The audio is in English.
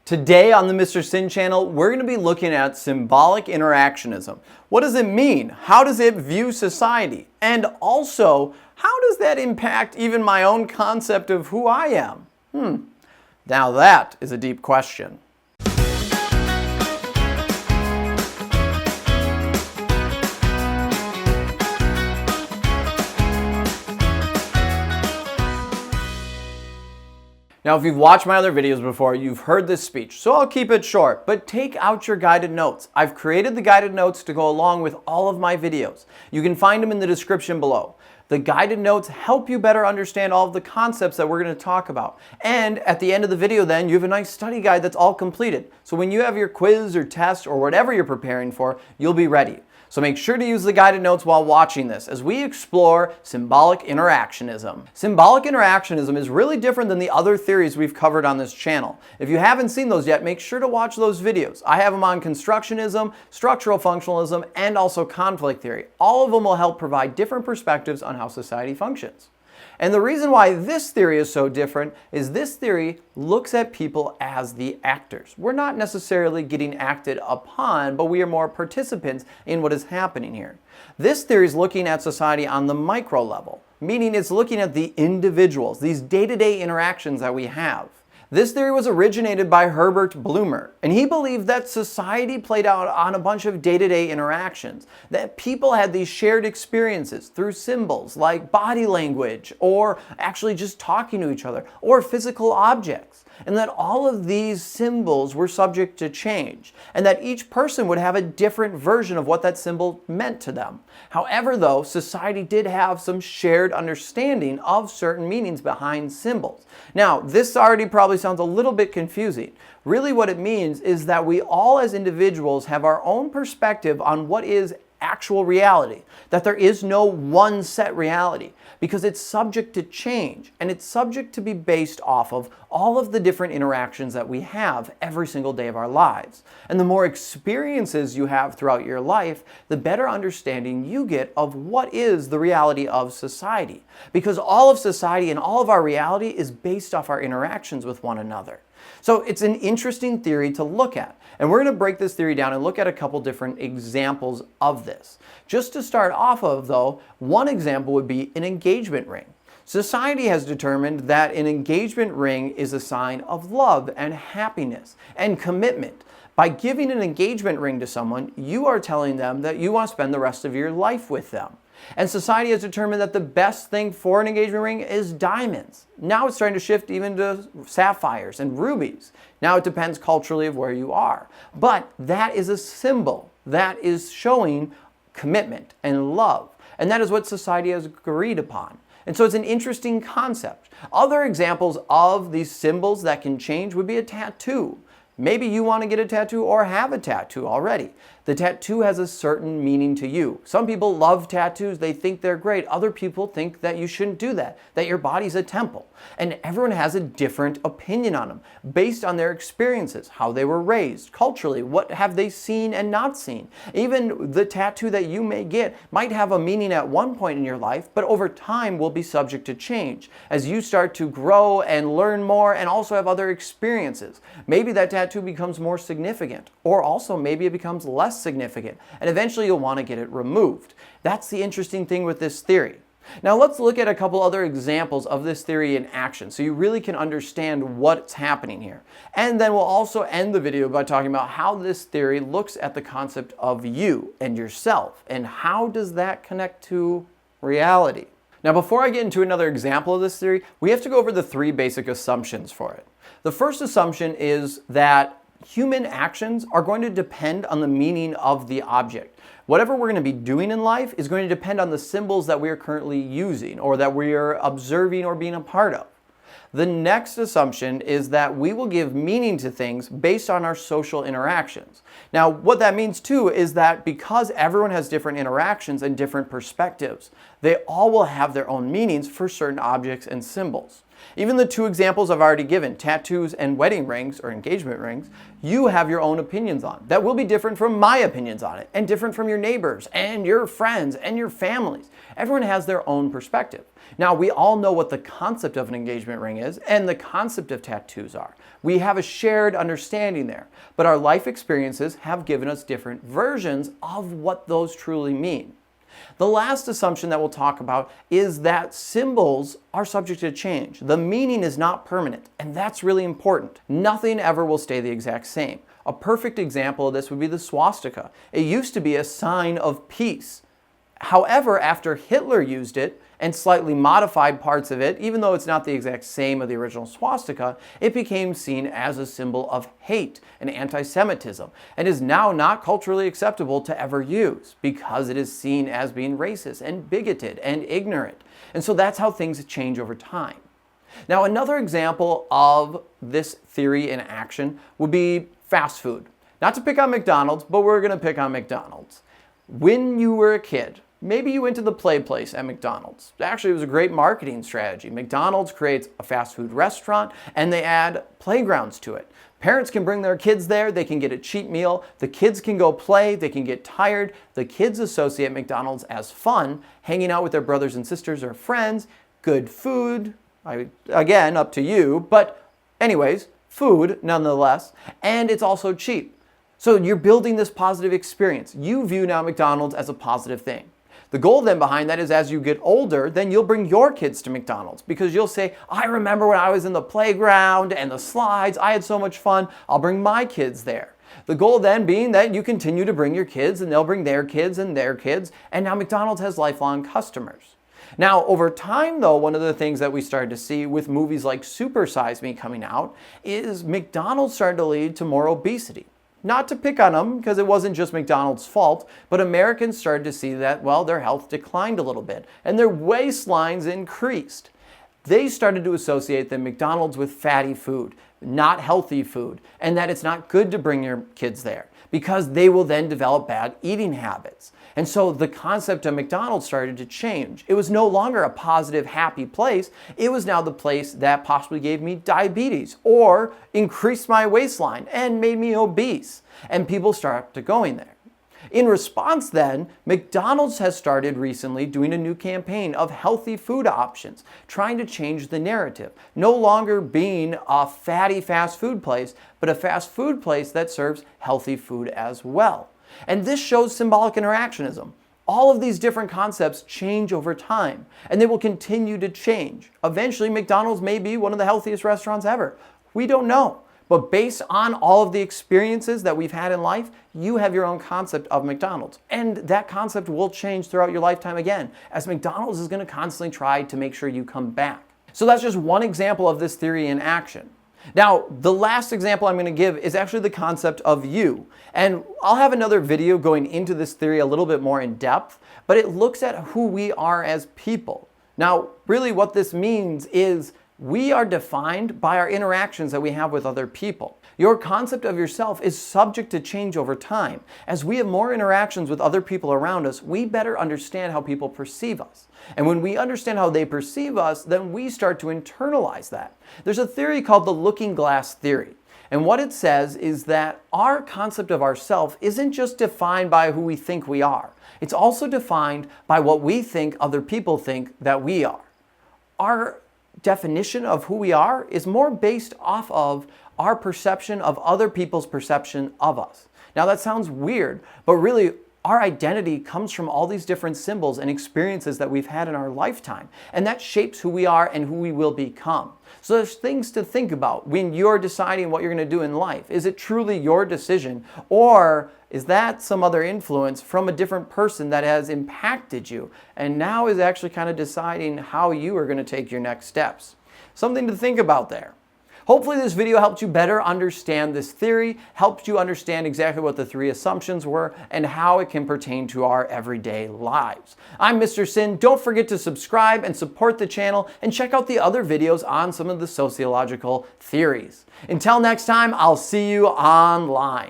Today on the Mr. Sin channel, we're going to be looking at symbolic interactionism. What does it mean? How does it view society? And also, how does that impact even my own concept of who I am? Now that is a deep question. Now, if you've watched my other videos before, you've heard this speech, so I'll keep it short, but take out your guided notes. I've created the guided notes to go along with all of my videos. You can find them in the description below. The guided notes help you better understand all of the concepts that we're going to talk about. And at the end of the video then, you have a nice study guide that's all completed. So when you have your quiz or test or whatever you're preparing for, you'll be ready. So make sure to use the guided notes while watching this as we explore symbolic interactionism. Symbolic interactionism is really different than the other theories we've covered on this channel. If you haven't seen those yet, make sure to watch those videos. I have them on constructionism, structural functionalism, and also conflict theory. All of them will help provide different perspectives on how society functions. And the reason why this theory is so different is this theory looks at people as the actors. We're not necessarily getting acted upon, but we are more participants in what is happening here. This theory is looking at society on the micro level, meaning it's looking at the individuals, these day-to-day interactions that we have. This theory was originated by Herbert Blumer, and he believed that society played out on a bunch of day-to-day interactions, that people had these shared experiences through symbols like body language, or actually just talking to each other, or physical objects, and that all of these symbols were subject to change, and that each person would have a different version of what that symbol meant to them. However, though, society did have some shared understanding of certain meanings behind symbols. Now, this already probably sounds a little bit confusing. Really what it means is that we all as individuals have our own perspective on what is actual reality, that there is no one set reality, because it's subject to change, and it's subject to be based off of all of the different interactions that we have every single day of our lives. And the more experiences you have throughout your life, the better understanding you get of what is the reality of society, because all of society and all of our reality is based off our interactions with one another. So it's an interesting theory to look at. And we're going to break this theory down and look at a couple different examples of this. Just to start off of, though, one example would be an engagement ring. Society has determined that an engagement ring is a sign of love and happiness and commitment. By giving an engagement ring to someone, you are telling them that you want to spend the rest of your life with them. And society has determined that the best thing for an engagement ring is diamonds. Now it's starting to shift even to sapphires and rubies. Now it depends culturally of where you are. But that is a symbol that is showing commitment and love. And that is what society has agreed upon. And so it's an interesting concept. Other examples of these symbols that can change would be a tattoo. Maybe you want to get a tattoo or have a tattoo already. The tattoo has a certain meaning to you. Some people love tattoos. They think they're great. Other people think that you shouldn't do that, that your body's a temple. And everyone has a different opinion on them based on their experiences, how they were raised, culturally, what have they seen and not seen. Even the tattoo that you may get might have a meaning at one point in your life, but over time will be subject to change as you start to grow and learn more and also have other experiences. Maybe that tattoo becomes more significant, or also maybe it becomes less significant, and eventually you'll want to get it removed. That's the interesting thing with this theory. Now let's look at a couple other examples of this theory in action so you really can understand what's happening here. And then we'll also end the video by talking about how this theory looks at the concept of you and yourself, and how does that connect to reality. Now before I get into another example of this theory, we have to go over the three basic assumptions for it. The first assumption is that human actions are going to depend on the meaning of the object. Whatever we're going to be doing in life is going to depend on the symbols that we are currently using or that we are observing or being a part of. The next assumption is that we will give meaning to things based on our social interactions. Now, what that means too is that because everyone has different interactions and different perspectives, they all will have their own meanings for certain objects and symbols. Even the two examples I've already given, tattoos and wedding rings or engagement rings, you have your own opinions on that will be different from my opinions on it and different from your neighbors and your friends and your families. Everyone has their own perspective. Now, we all know what the concept of an engagement ring is and the concept of tattoos are. We have a shared understanding there, but our life experiences have given us different versions of what those truly mean. The last assumption that we'll talk about is that symbols are subject to change. The meaning is not permanent, and that's really important. Nothing ever will stay the exact same. A perfect example of this would be the swastika. It used to be a sign of peace. However, after Hitler used it and slightly modified parts of it, even though it's not the exact same of the original swastika, it became seen as a symbol of hate and anti-Semitism and is now not culturally acceptable to ever use because it is seen as being racist and bigoted and ignorant. And so that's how things change over time. Now, another example of this theory in action would be fast food. Not to pick on McDonald's, but we're going to pick on McDonald's. When you were a kid, maybe you went to the play place at McDonald's. Actually, it was a great marketing strategy. McDonald's creates a fast food restaurant and they add playgrounds to it. Parents can bring their kids there, they can get a cheap meal, the kids can go play, they can get tired. The kids associate McDonald's as fun, hanging out with their brothers and sisters or friends, good food, again, up to you, but anyways, food nonetheless, and it's also cheap. So you're building this positive experience. You view now McDonald's as a positive thing. The goal then behind that is as you get older, then you'll bring your kids to McDonald's because you'll say, I remember when I was in the playground and the slides, I had so much fun, I'll bring my kids there. The goal then being that you continue to bring your kids and they'll bring their kids, and now McDonald's has lifelong customers. Now, over time though, one of the things that we started to see with movies like Super Size Me coming out is McDonald's started to lead to more obesity. Not to pick on them, because it wasn't just McDonald's fault, but Americans started to see that, well, their health declined a little bit and their waistlines increased. They started to associate the McDonald's with fatty food, not healthy food, and that it's not good to bring your kids there because they will then develop bad eating habits. And so the concept of McDonald's started to change. It was no longer a positive, happy place. It was now the place that possibly gave me diabetes or increased my waistline and made me obese. And people started going there. In response then, McDonald's has started recently doing a new campaign of healthy food options, trying to change the narrative. No longer being a fatty fast food place, but a fast food place that serves healthy food as well. And this shows symbolic interactionism. All of these different concepts change over time, and they will continue to change. Eventually, McDonald's may be one of the healthiest restaurants ever. We don't know. But based on all of the experiences that we've had in life, you have your own concept of McDonald's. And that concept will change throughout your lifetime again, as McDonald's is going to constantly try to make sure you come back. So that's just one example of this theory in action. Now, the last example I'm going to give is actually the concept of you. And I'll have another video going into this theory a little bit more in depth, but it looks at who we are as people. Now, really what this means is we are defined by our interactions that we have with other people. Your concept of yourself is subject to change over time. As we have more interactions with other people around us, we better understand how people perceive us. And when we understand how they perceive us, then we start to internalize that. There's a theory called the looking glass theory. And what it says is that our concept of ourself isn't just defined by who we think we are. It's also defined by what we think other people think that we are. Our definition of who we are is more based off of our perception of other people's perception of us. Now that sounds weird, but really our identity comes from all these different symbols and experiences that we've had in our lifetime, and that shapes who we are and who we will become. So there's things to think about when you're deciding what you're going to do in life. Is it truly your decision, or is that some other influence from a different person that has impacted you and now is actually kind of deciding how you are going to take your next steps? Something to think about there. Hopefully this video helped you better understand this theory, helped you understand exactly what the three assumptions were and how it can pertain to our everyday lives. I'm Mr. Sin. Don't forget to subscribe and support the channel and check out the other videos on some of the sociological theories. Until next time, I'll see you online.